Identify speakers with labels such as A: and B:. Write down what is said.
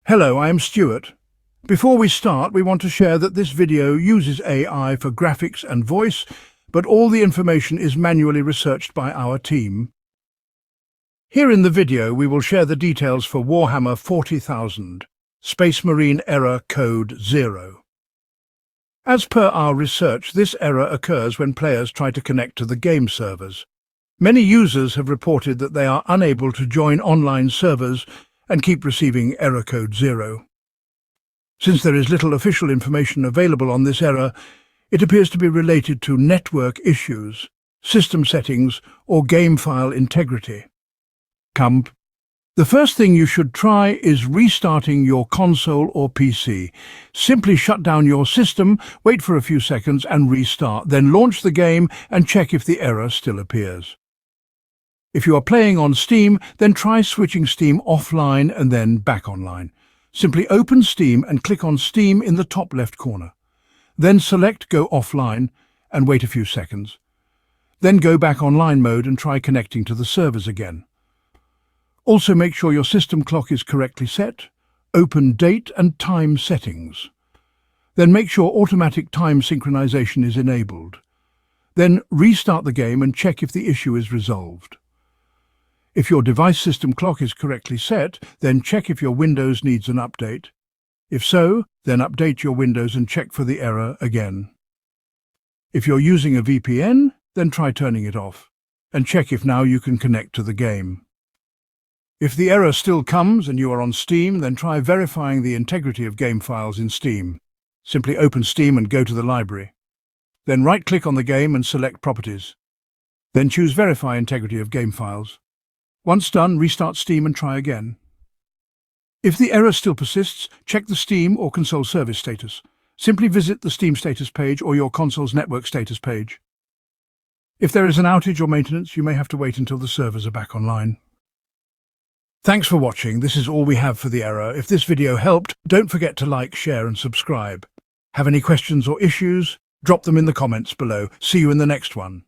A: Hello, I am Stuart. Before we start, we want to share that this video uses AI for graphics and voice, but all the information is manually researched by our team. Here in the video, we will share the details for Warhammer 40,000, Space Marine Error Code 0. As per our research, this error occurs when players try to connect to the game servers. Many users have reported that they are unable to join online servers and keep receiving error code 0. Since there is little official information available on this error, it appears to be related to network issues, system settings, or game file integrity. The first thing you should try is restarting your console or PC. Simply shut down your system, wait for a few seconds and restart, then launch the game and check if the error still appears. If you are playing on Steam, then try switching Steam offline and then back online. Simply open Steam and click on Steam in the top left corner. Then select Go Offline and wait a few seconds. Then go back online mode and try connecting to the servers again. Also make sure your system clock is correctly set. Open Date and Time settings. Then make sure automatic time synchronization is enabled. Then restart the game and check if the issue is resolved. If your device system clock is correctly set, then check if your Windows needs an update. If so, then update your Windows and check for the error again. If you're using a VPN, then try turning it off, and check if now you can connect to the game. If the error still comes and you are on Steam, then try verifying the integrity of game files in Steam. Simply open Steam and go to the library. Then right-click on the game and select Properties. Then choose Verify Integrity of Game Files. Once done, restart Steam and try again. If the error still persists, check the Steam or console service status. Simply visit the Steam status page or your console's network status page. If there is an outage or maintenance, you may have to wait until the servers are back online. Thanks for watching. This is all we have for the error. If this video helped, don't forget to like, share and subscribe. Have any questions or issues? Drop them in the comments below. See you in the next one.